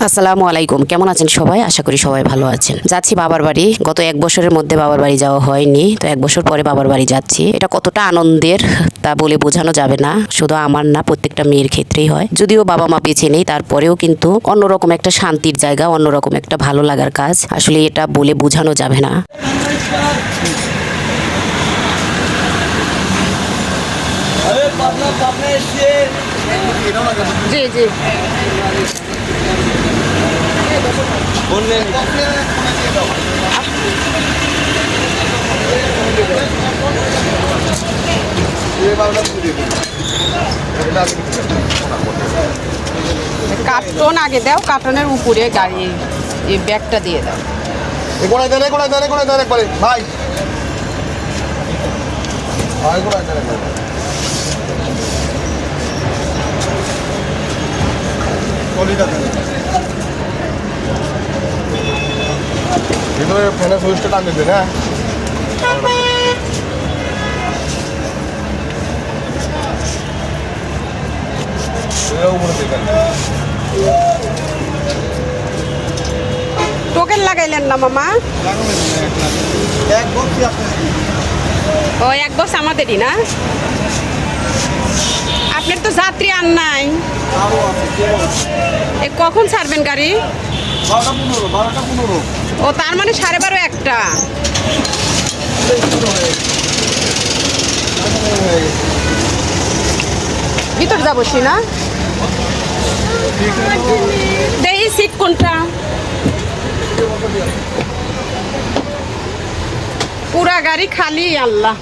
আসসালামু আলাইকুম, কেমন আছেন সবাই? আশা করি সবাই ভালো আছেন। যাচ্ছি বাবার বাড়ি। গত 1 বছরের মধ্যে বাবার বাড়ি যাওয়া হয়নি, তো 1 বছর পরে বাবার বাড়ি যাচ্ছি। এটা কতটা আনন্দের তা বলে বোঝানো যাবে না, শুধু আমার না, প্রত্যেকটা মেয়ের ক্ষেত্রেই হয়। যদিও বাবা মা বেঁচে নেই, তারপরেও কিন্তু অন্যরকম একটা শান্তির জায়গা, অন্যরকম একটা ভালো লাগার কাজ। আসলে এটা বলে বোঝানো যাবে না। জি জি। কার্টন আগে দাও, কার্টনের উপরে গাড়ি এই ব্যাগটা দিয়ে দাও। ভাই ভিতরে ফ্যানের সুইচটা টান দিবেন, হ্যাঁ। টোকেন লাগাইলেন না মামা? ও 1 বক্স আমাদেরই না? আপনার তো যাত্রী আর নাই। কখন ছাড়বেন গাড়ি? 12:15। ও তার মানে 12:30 একটা। ভিতর যাবো না? দেখি সিট কোনটা। পুরা গাড়ি খালি, আল্লাহ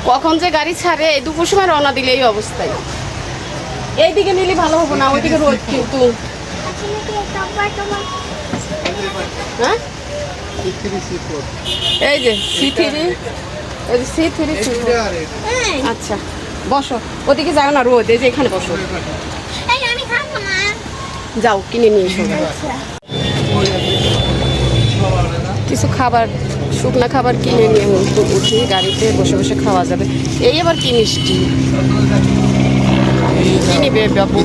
কখন যে গাড়ি ছাড়ে। এই দুপুর সময় রওনা দিলে এই অবস্থায়। এইদিকে নিলে ভালো হবো না, ওইদিকে রোদ কিন্তু। হ্যাঁ এই যে C3 আচ্ছা বসো, ওদিকে যাও না, রোদ। এই যে এখানে বসো। যাও কিনে নিয়ে এসো। কিছু খাবার, শুকনা খাবার কিনে নিয়ে উঠি, গাড়িতে বসে বসে খাওয়া যাবে। এই আবার কি মিষ্টি কি নিবে বাবু?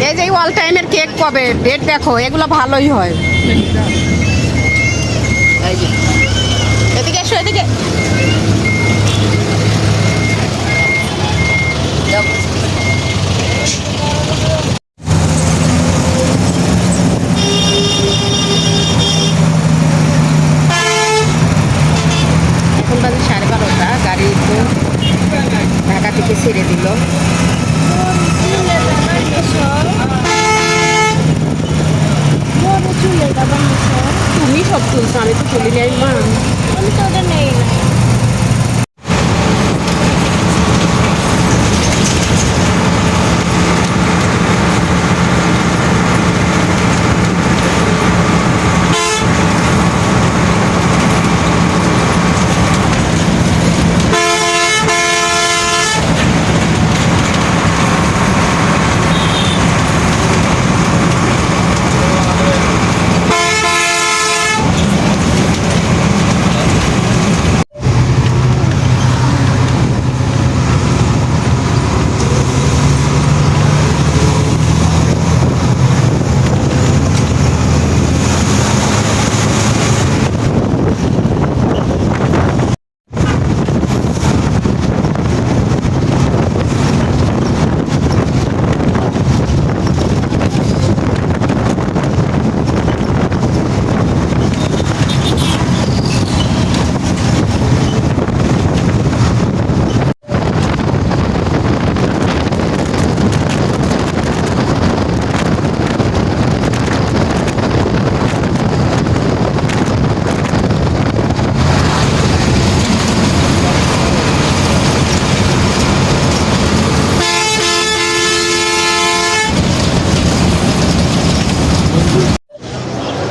এই যে অল টাইমের কেক কবে ডেট দেখো, এগুলো ভালোই হয়। এই যে এদিকে এসো, এদিকে এখন বাজে 12:30। গাড়ি তো ঢাকা থেকে ছেড়ে দিল। তুমি সব তুলছো, আমি তো তুলি নাই মা।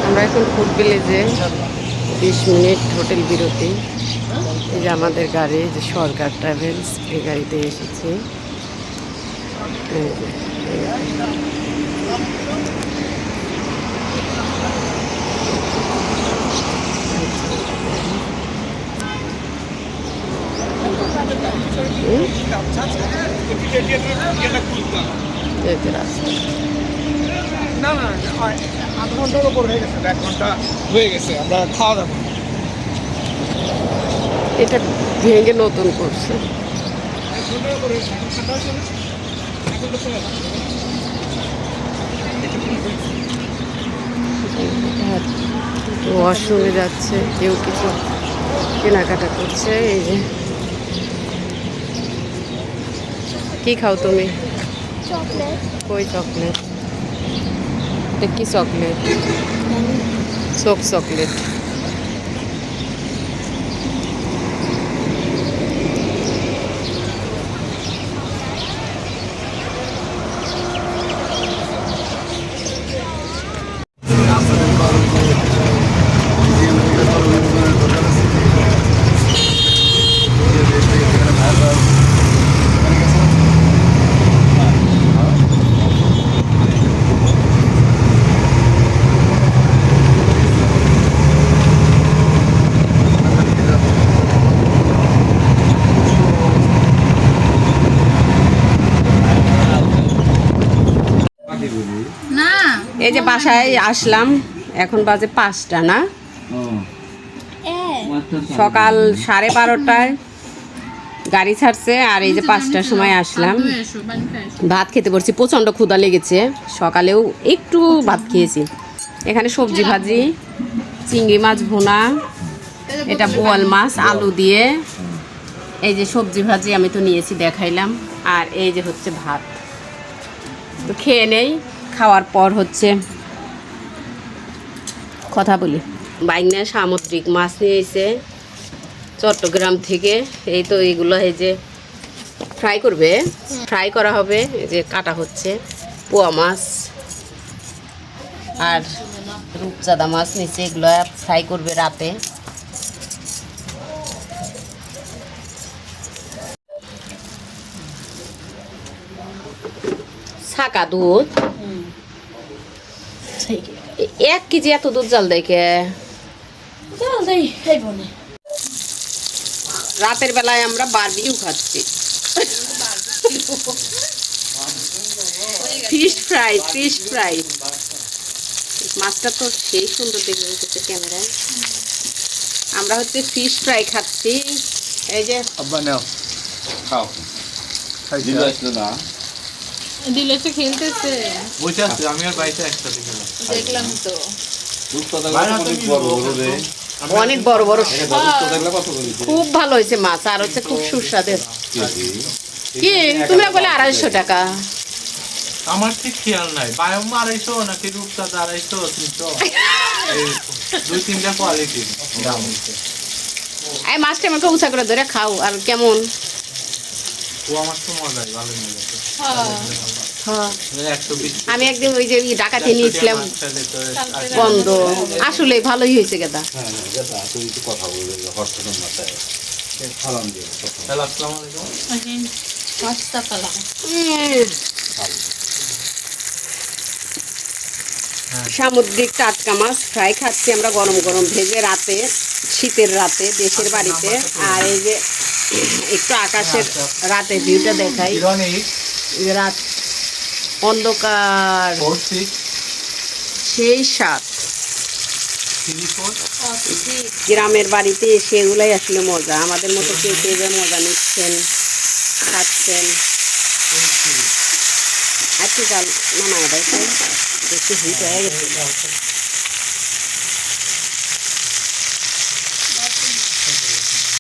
আমরা এখন ফুড ভিলেজে 20 মিনিট হোটেল বিরতি। এই যে আমাদের গাড়ি, যে সরকার ট্রাভেলস, এই গাড়িতে এসেছে। হয়ে গেছে, 1 ঘন্টা হয়ে গেছে, আমরা খাওয়া দাওয়া করবো। এটা ভেঙে নতুন করছে। ওয়াশরুমে যাচ্ছে, কেউ কিছু কেনাকাটা করছে। এই যে কি খাও তুমি? চকলেট। কই চকলেট? এটা কি চকলেট? চকলেট। না এই যে বাসায় আসলাম, এখন বাজে 5টা না, সকাল 12:30টায় গাড়ি ছাড়ছে, আর এই যে 5টার সময় আসলাম। ভাত খেতে বসছি, প্রচণ্ড ক্ষুধা লেগেছে, সকালেও একটু ভাত খেয়েছি। এখানে সবজি ভাজি, চিংড়ি মাছ ভুনা, এটা বোয়াল মাছ আলু দিয়ে, এই যে সবজি ভাজি আমি তো নিয়েছি দেখাইলাম, আর এই যে হচ্ছে ভাত। তো খেয়ে নেই, খাওয়ার পর হচ্ছে কথা বলি। বাইনা সামুদ্রিক মাছ নিয়ে এসে চট্টগ্রাম থেকে, এই তো এগুলো এই যে ফ্রাই করবে, ফ্রাই করা হবে। এই যে কাটা হচ্ছে পোয়া মাছ আর রূপচাঁদা মাছ নিচে, এগুলো ফ্রাই করবে রাতে। ছাকা দুধ, 1 কেজি এত দুধ জাল দেয় কে? রাতের বেলায় আমরা বারবিকিউ খাচ্ছি। Fish fry, fish fry. মাছটা তো সেই সুন্দর দেখে উঠেছে ক্যামেরায়। আমরা হচ্ছে ফিশ ফ্রাই খাচ্ছি। এই যে আব্বা নাও, খাও। দিল আসলো না, দিলে তো খেলতেছে, বসে আছে, আমি আর বাইরে একসাথে গেলাম। দেখলাম তো। রূপকথা অনেক বড় বড় রে, অনেক বড় বড়, রূপকথা দেখলে কত বলি খুব ভালো হয়েছে মাছ, আর হচ্ছে খুব সুস্বাদের। কি তুমি বলে 250 টাকা? আমার ঠিক খেয়াল নাই, বায়ম 250 নাকি রূপচাঁদা 250 300, এই 2-3টা কোয়ালিটি দাম হচ্ছে। এই মাছটা আমাকে উঁচা করে ধরে খাও। আর কেমন? ও আমার তো মজাই, ভালো মজা। হ্যাঁ, 120 আমি একদিন ওই যে ডাকাতে নিয়েছিলাম বন্ধ, আসলে ভালোই হয়েছে গেদা। হ্যাঁ যেটা তুই একটু কথা বলবি হরসনের মাথায় সালাম দিয়ে হ্যালো, আসসালামু আলাইকুম। পাঁচটা পালা। সামুদ্রিক টাটকা মাছ ফ্রাই খাচ্ছি আমরা গরম গরম ভেজে রাতে, শীতের রাতে দেশের বাড়িতে। আর এই যে একটু আকাশের রাতে ভিউটা দেখাই, ইরনিক এই যে রাত অন্ধকার, 46 সেই সাত 34 গ্রামের বাড়িতে এসে এগুলাই আসলে মজা। আমাদের মতো কেউ কেউ যে মজা নিচ্ছেন, খাচ্ছেন। একটু জাল নামায় দেয়, বেশি হিট হয়ে গেছে।